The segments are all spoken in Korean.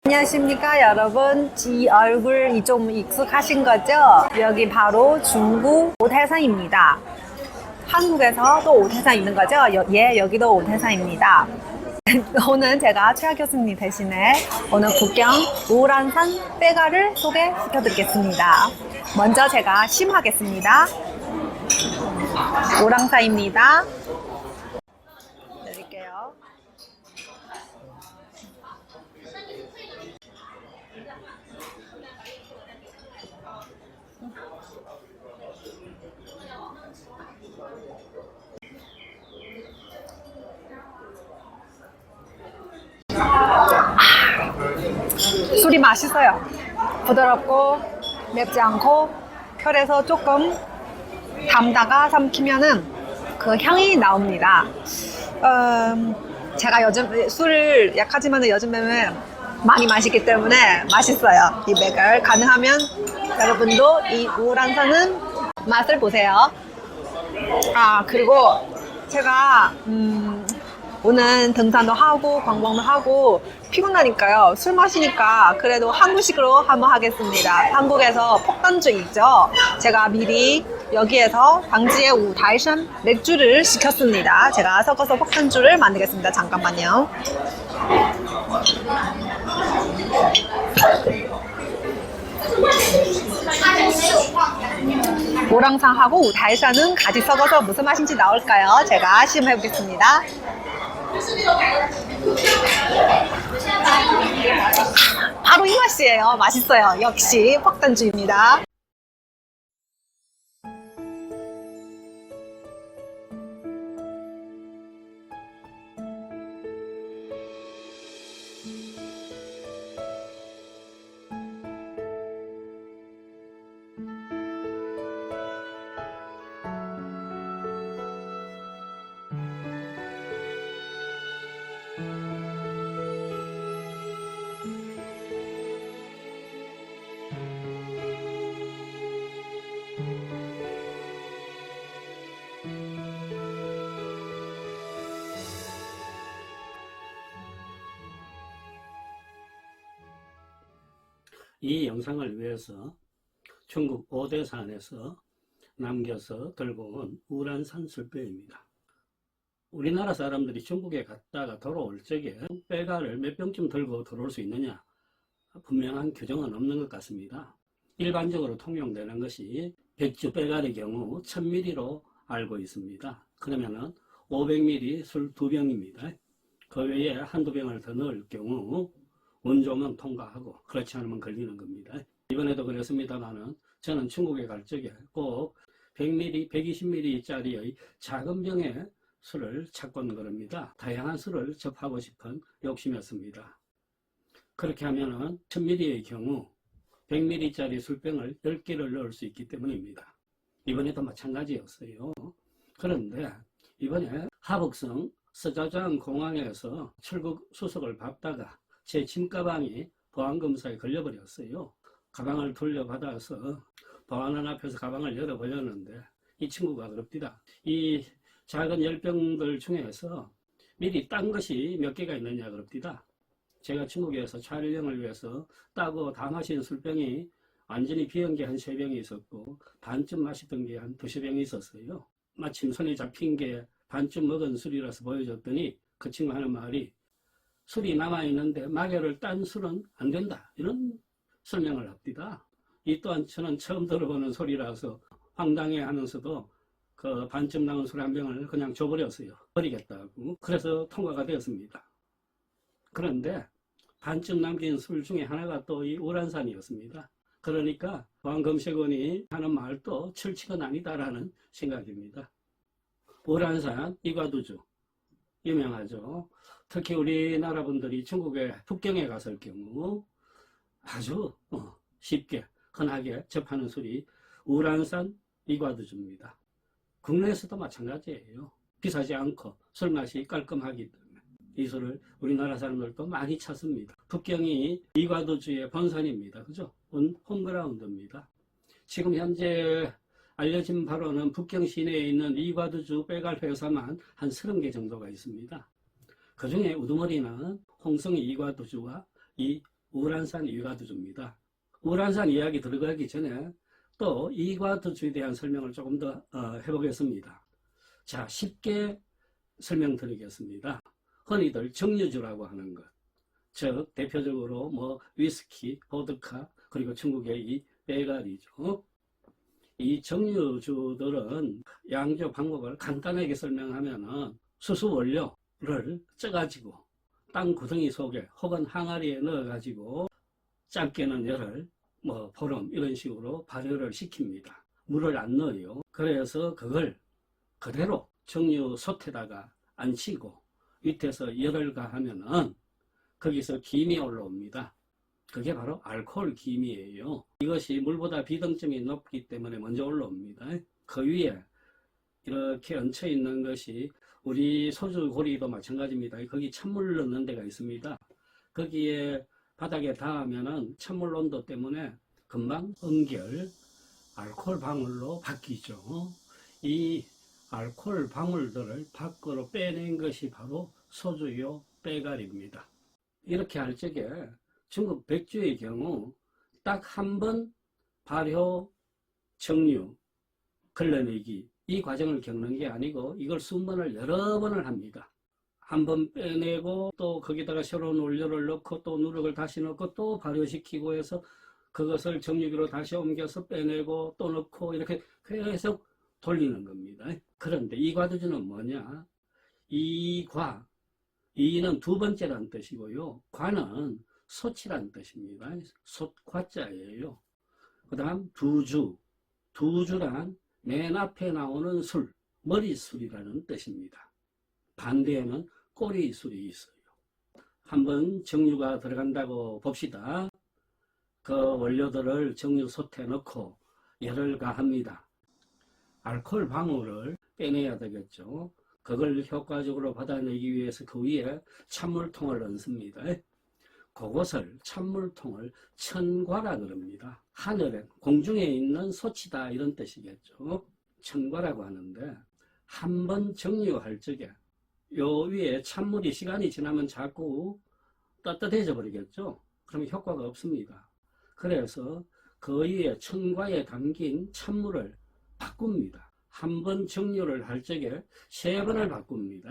안녕하십니까 여러분. 이 얼굴이 좀 익숙하신 거죠? 여기 바로 중국 오태산입니다. 한국에서도 오태산 있는 거죠? 예, 여기도 오태산입니다. 오늘 제가 최하 교수님 대신에 오늘 국경 우란산 빼가를 소개시켜 드리겠습니다. 먼저 제가 심하겠습니다. 오랑사입니다. 드릴게요. 술이 맛있어요. 부드럽고 맵지 않고 혈에서 조금 담다가 삼키면은 그 향이 나옵니다. 제가 요즘 술을 약하지만 요즘에는 많이 마시기 때문에 맛있어요. 이 맥을 가능하면 여러분도 이 우란산은 맛을 보세요. 그리고 제가 오늘 등산도 하고 관광도 하고 피곤하니까요. 술 마시니까 그래도 한국식으로 한번 하겠습니다. 한국에서 폭탄주 있죠. 제가 미리 여기에서 방지의 우다이산 맥주를 시켰습니다. 제가 섞어서 폭탄주를 만들겠습니다. 잠깐만요. 오랑산하고 우다이산은 같이 섞어서 무슨 맛인지 나올까요? 제가 시험해 보겠습니다. 바로 이 맛이에요. 맛있어요. 역시 폭탄주입니다. 이 영상을 위해서 중국 오대산에서 남겨서 들고 온 우란산 술병입니다. 우리나라 사람들이 중국에 갔다가 돌아올 적에 빼가를 몇 병쯤 들고 들어올 수 있느냐, 분명한 규정은 없는 것 같습니다. 일반적으로 통용되는 것이 백주 빼가의 경우 1000ml로 알고 있습니다. 그러면은 500ml 술 2병입니다. 그 외에 한두 병을 더 넣을 경우 운 좋으면 통과하고 그렇지 않으면 걸리는 겁니다. 이번에도 그랬습니다만은 저는 중국에 갈 적에 꼭 100ml, 120ml짜리의 작은 병의 술을 찾곤 그럽니다. 다양한 술을 접하고 싶은 욕심이었습니다. 그렇게 하면은 1000ml의 경우 100ml짜리 술병을 10개를 넣을 수 있기 때문입니다. 이번에도 마찬가지였어요. 그런데 이번에 하북성 서자장 공항에서 출국 수속을 밟다가 제 짐가방이 보안검사에 걸려버렸어요. 가방을 돌려받아서 보안원 앞에서 가방을 열어보려는데 이 친구가 그럽니다. 이 작은 열병들 중에서 미리 딴 것이 몇 개가 있느냐 그럽니다. 제가 중국에서 촬영을 위해서 따고 다 마신 술병이 완전히 비은 게 한 3병이 있었고 반쯤 마시던 게 한 2~3병이 있었어요. 마침 손에 잡힌 게 반쯤 먹은 술이라서 보여줬더니 그 친구 하는 말이 술이 남아있는데 마개를 딴 술은 안 된다, 이런 설명을 합니다. 이 또한 저는 처음 들어보는 소리라서 황당해 하면서도 그 반쯤 남은 술 한 병을 그냥 줘버렸어요. 버리겠다고. 그래서 통과가 되었습니다. 그런데 반쯤 남긴 술 중에 하나가 또 이 우란산이었습니다. 그러니까 보안검색원이 하는 말도 철칙은 아니다라는 생각입니다. 우란산 이과두주 유명하죠. 특히 우리나라 분들이 중국의 북경에 갔을 경우 아주 쉽게 흔하게 접하는 술이 우란산 이과두주입니다. 국내에서도 마찬가지예요. 비싸지 않고 술맛이 깔끔하기 때문에 이 술을 우리나라 사람들도 많이 찾습니다. 북경이 이과두주의 본산입니다. 그죠? 홈그라운드입니다. 지금 현재 알려진 바로는 북경 시내에 있는 이과두주 빼갈 회사만 한 30개 정도가 있습니다. 그 중에 우두머리는 홍성이 이과두주와 이 우란산 이과두주입니다. 우란산 이야기 들어가기 전에 또 이과두주에 대한 설명을 조금 더 해보겠습니다. 자, 쉽게 설명드리겠습니다. 흔히들 정유주라고 하는 것, 즉 대표적으로 뭐 위스키, 보드카, 그리고 중국의 이 빼갈이죠. 이 정유주들은 양조 방법을 간단하게 설명하면은 수수 원료를 쪄가지고 땅 구덩이 속에 혹은 항아리에 넣어가지고 짧게는 열흘, 뭐 보름 이런 식으로 발효를 시킵니다. 물을 안 넣어요. 그래서 그걸 그대로 정유 솥에다가 앉히고 밑에서 열을 가하면은 거기서 김이 올라옵니다. 그게 바로 알코올 김이에요. 이것이 물보다 비등점이 높기 때문에 먼저 올라옵니다. 그 위에 이렇게 얹혀 있는 것이 우리 소주 고리도 마찬가지입니다. 거기 찬물 넣는 데가 있습니다. 거기에 바닥에 닿으면은 찬물 온도 때문에 금방 응결 알코올 방울로 바뀌죠. 이 알코올 방울들을 밖으로 빼낸 것이 바로 소주요 빼갈입니다. 이렇게 할 적에 중국 백주의 경우 딱 한 번 발효, 정유, 걸러내기 이 과정을 겪는 게 아니고 이걸 수번을 여러 번을 합니다. 한 번 빼내고 또 거기다가 새로운 원료를 넣고 또 누룩을 다시 넣고 또 발효시키고 해서 그것을 정유기로 다시 옮겨서 빼내고 또 넣고 이렇게 계속 돌리는 겁니다. 그런데 이과두주는 뭐냐? 이과, 이는 두 번째란 뜻이고요. 과는 솥이란 뜻입니다. 솥과자예요. 그 다음 두주, 두주란 맨 앞에 나오는 술, 머리술이라는 뜻입니다. 반대에는 꼬리술이 있어요. 한번 정유가 들어간다고 봅시다. 그 원료들을 정유솥에 넣고 열을 가합니다. 알코올 방울을 빼내야 되겠죠. 그걸 효과적으로 받아내기 위해서 그 위에 찬물통을 얹습니다. 그것을 찬물통을 천과라 그럽니다. 하늘에 공중에 있는 솥이다 이런 뜻이겠죠. 천과라고 하는데 한 번 정유할 적에 요 위에 찬물이 시간이 지나면 자꾸 따뜻해져 버리겠죠. 그러면 효과가 없습니다. 그래서 그 위에 천과에 담긴 찬물을 바꿉니다. 한 번 정유를 할 적에 3번을 바꿉니다.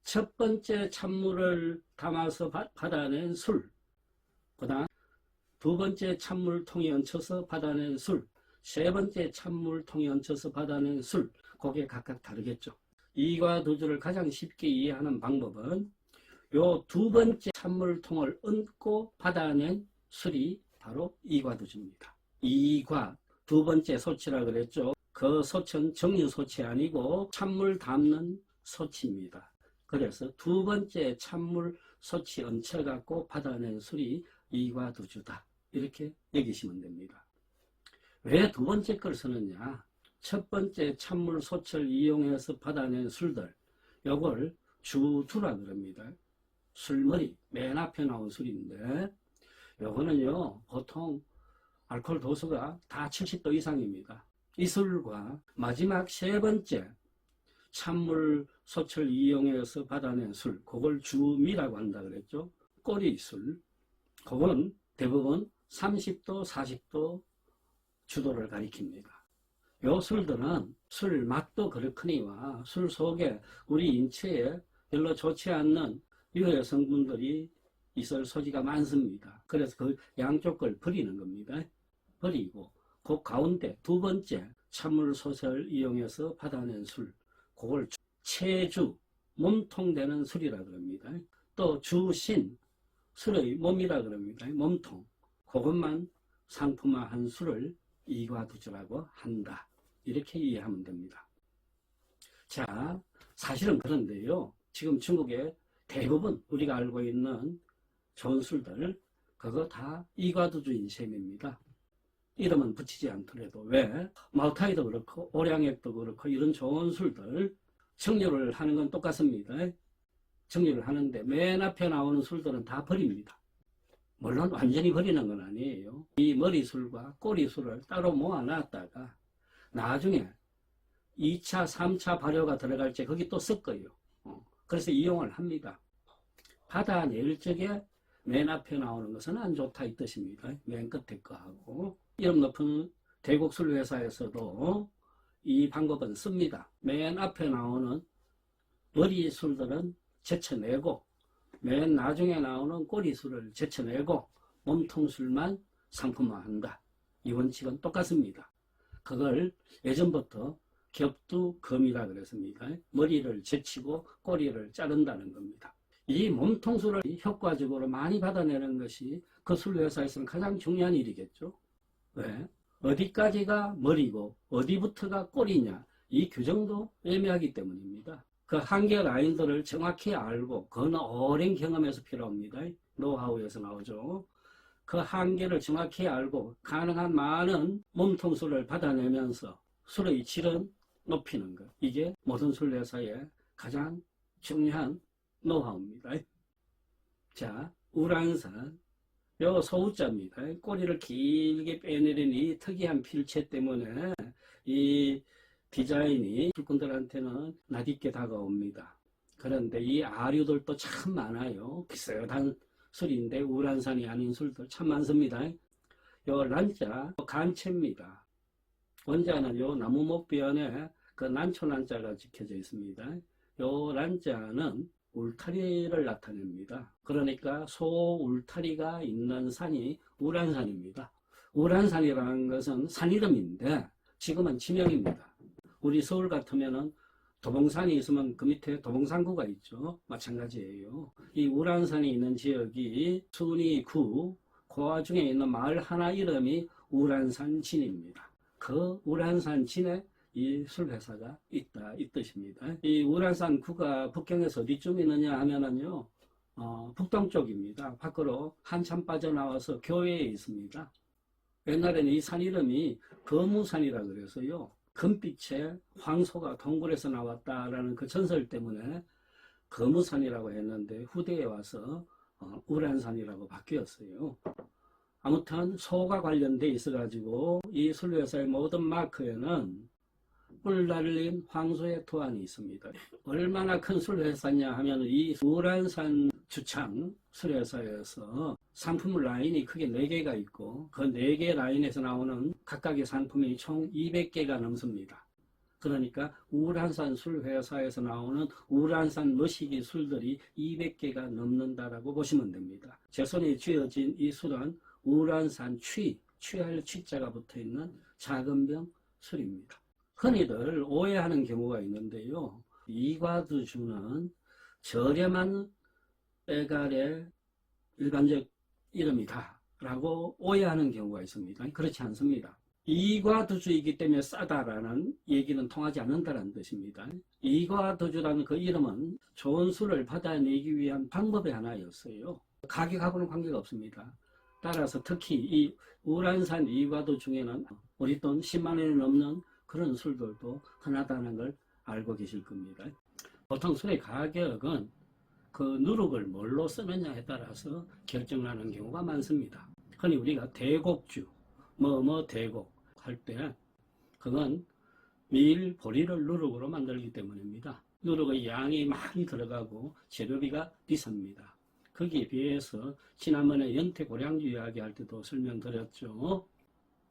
첫 번째 찬물을 담아서 받아낸 술, 그 다음 두 번째 찬물통에 얹혀서 받아낸 술, 세 번째 찬물통에 얹혀서 받아낸 술, 그게 각각 다르겠죠. 이과두주를 가장 쉽게 이해하는 방법은 요 두 번째 찬물통을 얹고 받아낸 술이 바로 이과두주입니다. 이과, 두 번째 솥이라 그랬죠. 그 솥은 정유솥이 아니고 찬물 담는 솥입니다. 그래서 두 번째 찬물 솥이 얹혀갖고 받아낸 술이 이과두주다. 이렇게 여기시면 됩니다. 왜 두 번째 걸 쓰느냐? 첫 번째 찬물 솥을 이용해서 받아낸 술들, 요걸 주두라 그럽니다. 술머리, 맨 앞에 나온 술인데, 요거는요, 보통 알코올 도수가 다 70도 이상입니다. 이 술과 마지막 세 번째 찬물 솥을 이용해서 받아낸 술, 그걸 주미라고 한다 그랬죠. 꼬리술, 그건 대부분 30도, 40도 주도를 가리킵니다. 요 술들은 술 맛도 그렇거니와 술 속에 우리 인체에 별로 좋지 않는 유해 성분들이 있을 소지가 많습니다. 그래서 그 양쪽 걸 버리는 겁니다. 버리고 그 가운데 두 번째 찬물 솥을 이용해서 받아낸 술, 그걸 체주, 몸통 되는 술이라 그럽니다. 또 주신, 술의 몸이라 그럽니다. 몸통, 그것만 상품화한 술을 이과두주라고 한다. 이렇게 이해하면 됩니다. 자, 사실은 그런데요. 지금 중국에 대부분 우리가 알고 있는 좋은 술들, 그거 다 이과두주인 셈입니다. 이름은 붙이지 않더라도. 왜? 마오타이도 그렇고 오량액도 그렇고 이런 좋은 술들 정유를 하는 건 똑같습니다. 정유를 하는데 맨 앞에 나오는 술들은 다 버립니다. 물론 완전히 버리는 건 아니에요. 이 머리술과 꼬리술을 따로 모아놨다가 나중에 2차, 3차 발효가 들어갈 때 거기 또 섞어요. 그래서 이용을 합니다. 받아낼 적에 맨 앞에 나오는 것은 안 좋다 이 뜻입니다. 맨 끝에 거하고. 이름 높은 대곡술 회사에서도 이 방법은 씁니다. 맨 앞에 나오는 머리술들은 제쳐내고 맨 나중에 나오는 꼬리술을 제쳐내고 몸통술만 상품화한다. 이 원칙은 똑같습니다. 그걸 예전부터 겹두검이라 그랬습니다. 머리를 제치고 꼬리를 자른다는 겁니다. 이 몸통술을 효과적으로 많이 받아내는 것이 그 술회사에서는 가장 중요한 일이겠죠. 왜? 어디까지가 머리고 어디부터가 꼬리냐 이 규정도 애매하기 때문입니다. 그 한계 라인들을 정확히 알고 그건 오랜 경험에서 필요합니다. 노하우에서 나오죠. 그 한계를 정확히 알고 가능한 많은 몸통술을 받아내면서 술의 질은 높이는 것. 이게 모든 술회사의 가장 중요한 노하우입니다. 자, 우란산. 요 소우자입니다. 꼬리를 길게 빼내린 이 특이한 필체 때문에 이 디자인이 술꾼들한테는 낯익게 다가옵니다. 그런데 이 아류들도 참 많아요. 비슷한 술인데 우란산이 아닌 술들 참 많습니다. 요 란자 간체입니다. 원자는 요 나무 목변에 그 난초난자가 찍혀져 있습니다. 요 란자는 울타리를 나타냅니다. 그러니까 소울타리가 있는 산이 우란산입니다. 우란산이라는 것은 산 이름인데 지금은 지명입니다. 우리 서울 같으면은 도봉산이 있으면 그 밑에 도봉산구가 있죠. 마찬가지예요. 이 우란산이 있는 지역이 순이구 그 와중에 있는 마을 하나 이름이 우란산진입니다. 그 우란산진에 이 술회사가 있다 이 뜻입니다. 이 우란산구가 북경에서 어디쯤 있느냐 하면은요 북동쪽입니다. 밖으로 한참 빠져나와서 교외에 있습니다. 옛날에는 이 산 이름이 거무산이라 그래서요 금빛의 황소가 동굴에서 나왔다라는 그 전설 때문에 거무산이라고 했는데 후대에 와서 우란산이라고 바뀌었어요. 아무튼 소가 관련돼 있어가지고 이 술회사의 모든 마크에는 뿔 달린 황소의图案이 있습니다. 얼마나 큰 술회사냐 하면 이 우란산 주창 술회사에서 상품 라인이 크게 4개가 있고 그 4개 라인에서 나오는 각각의 상품이 총 200개가 넘습니다. 그러니까 우란산 술회사에서 나오는 우란산 머시기 술들이 200개가 넘는다라고 보시면 됩니다. 제 손에 쥐어진 이 술은 우란산 취할 취자가 붙어있는 작은 병 술입니다. 흔히들 오해하는 경우가 있는데요. 이과두주는 저렴한 빼갈의 일반적 이름이다 라고 오해하는 경우가 있습니다. 그렇지 않습니다. 이과두주이기 때문에 싸다라는 얘기는 통하지 않는다는 뜻입니다. 이과두주라는 그 이름은 좋은 술을 받아내기 위한 방법의 하나였어요. 가격하고는 관계가 없습니다. 따라서 특히 이 우란산 이과두 중에는 우리 돈 10만 원이 넘는 그런 술들도 흔하다는 걸 알고 계실 겁니다. 보통 술의 가격은 그 누룩을 뭘로 쓰느냐에 따라서 결정나는 경우가 많습니다. 흔히 우리가 대곡주, 대곡 할 때 그건 밀, 보리를 누룩으로 만들기 때문입니다. 누룩의 양이 많이 들어가고 재료비가 비쌉니다. 거기에 비해서 지난번에 연태고량주 이야기할 때도 설명드렸죠.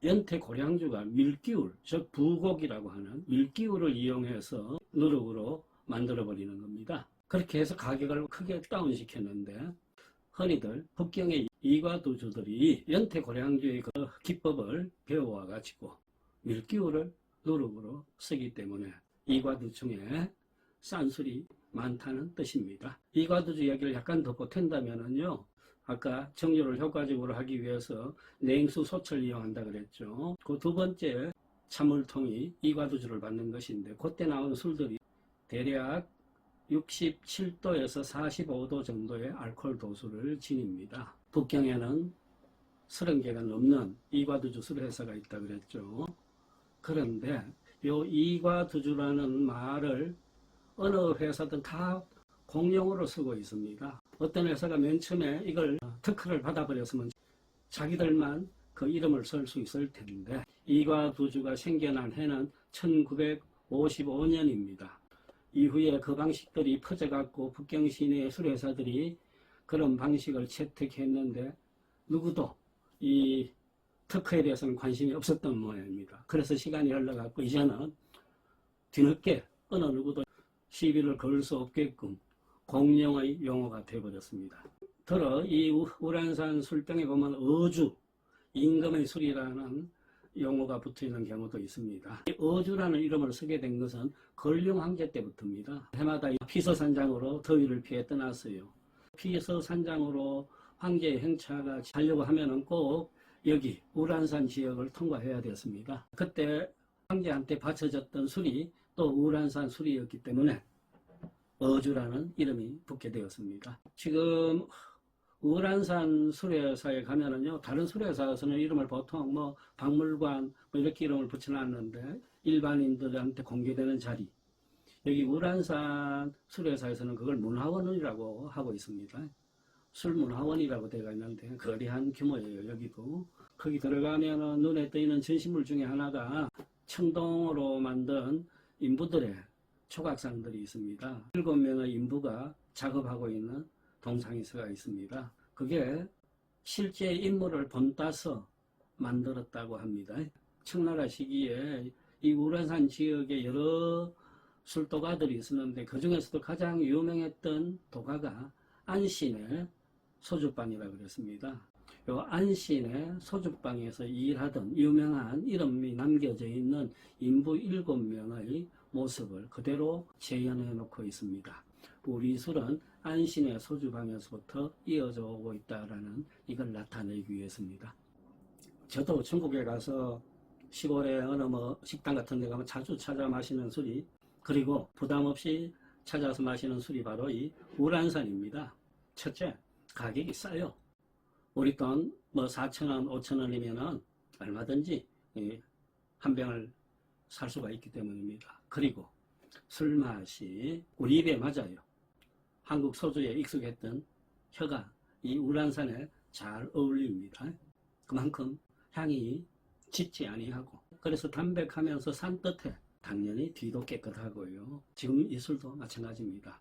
연태고량주가 밀기울, 즉 부곡이라고 하는 밀기울을 이용해서 누룩으로 만들어버리는 겁니다. 그렇게 해서 가격을 크게 다운시켰는데 흔히들 북경의 이과두주들이 연태고량주의 그 기법을 배워와가지고 밀기울을 누룩으로 쓰기 때문에 이과두 중에 싼 술이 많다는 뜻입니다. 이과두주 이야기를 약간 더 보탠다면요. 아까 정조를 효과적으로 하기 위해서 냉수 소철을 이용한다 그랬죠. 그 두 번째 찬물통이 이과두주를 받는 것인데 그때 나온 술들이 대략 67도에서 45도 정도의 알코올 도수를 지닙니다. 북경에는 30개가 넘는 이과두주 술회사가 있다 그랬죠. 그런데 이 이과두주라는 말을 어느 회사든 다 공용어로 쓰고 있습니다. 어떤 회사가 맨 처음에 이걸 특허를 받아버렸으면 자기들만 그 이름을 쓸 수 있을 텐데 이과두주가 생겨난 해는 1955년입니다. 이후에 그 방식들이 퍼져갖고 북경 시내의 술회사들이 그런 방식을 채택했는데 누구도 이 특허에 대해서는 관심이 없었던 모양입니다. 그래서 시간이 흘러갖고 이제는 뒤늦게 어느 누구도 시비를 걸 수 없게끔 공용의 용어가 되어버렸습니다. 더러 이 우란산 술병에 보면 어주, 임금의 술이라는 용어가 붙어있는 경우도 있습니다. 이 어주라는 이름을 쓰게 된 것은 걸륭 황제 때부터입니다. 해마다 피서산장으로 더위를 피해 떠났어요. 피서산장으로 황제의 행차가 가려고 하면은 꼭 여기 우란산 지역을 통과해야 되었습니다. 그때 황제한테 바쳐졌던 술이 또 우란산 술이었기 때문에 어주라는 이름이 붙게 되었습니다. 지금 우란산 술회사에 가면은요, 다른 술회사에서는 이름을 보통 뭐 박물관 뭐 이렇게 이름을 붙여놨는데 일반인들한테 공개되는 자리, 여기 우란산 술회사에서는 그걸 문화원이라고 하고 있습니다. 술문화원이라고 되어 있는데 거대한 규모예요. 여기도 거기 들어가면은 눈에 띄는 전시물 중에 하나가 청동으로 만든 인부들의 초각상들이 있습니다. 7명의 인부가 작업하고 있는 동상이서가 있습니다. 그게 실제 인물을 본따서 만들었다고 합니다. 청나라 시기에 이 우란산 지역에 여러 술도가들이 있었는데 그 중에서도 가장 유명했던 도가가 안신의 소주방이라고 그랬습니다. 요 안신의 소주방에서 일하던 유명한 이름이 남겨져 있는 인부 7명의 모습을 그대로 재현해 놓고 있습니다. 우리 술은 안신의 소주방에서부터 이어져 오고 있다라는 이걸 나타내기 위해서입니다. 저도 중국에 가서 시골에 어느 뭐 식당 같은 데 가면 자주 찾아 마시는 술이, 그리고 부담 없이 찾아서 마시는 술이 바로 이 우란산입니다. 첫째, 가격이 싸요. 우리 돈 뭐 4,000원, 5,000원이면은 얼마든지 한 병을 살 수가 있기 때문입니다. 그리고 술 맛이 우리 입에 맞아요. 한국 소주에 익숙했던 혀가 이 우란산에 잘 어울립니다. 그만큼 향이 짙지 아니하고, 그래서 담백하면서 산뜻해. 당연히 뒤도 깨끗하고요. 지금 이 술도 마찬가지입니다.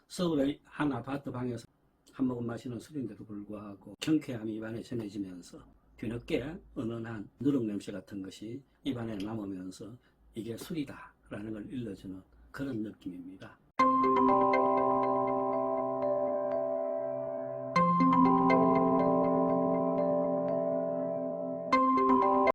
서울의 한 아파트 방에서 한 모금 마시는 술인데도 불구하고 경쾌함이 입안에 전해지면서 뒤늦게 은은한 누룩 냄새 같은 것이 입안에 남으면서 이게 술이다 라는 걸 일러주는 그런 느낌입니다.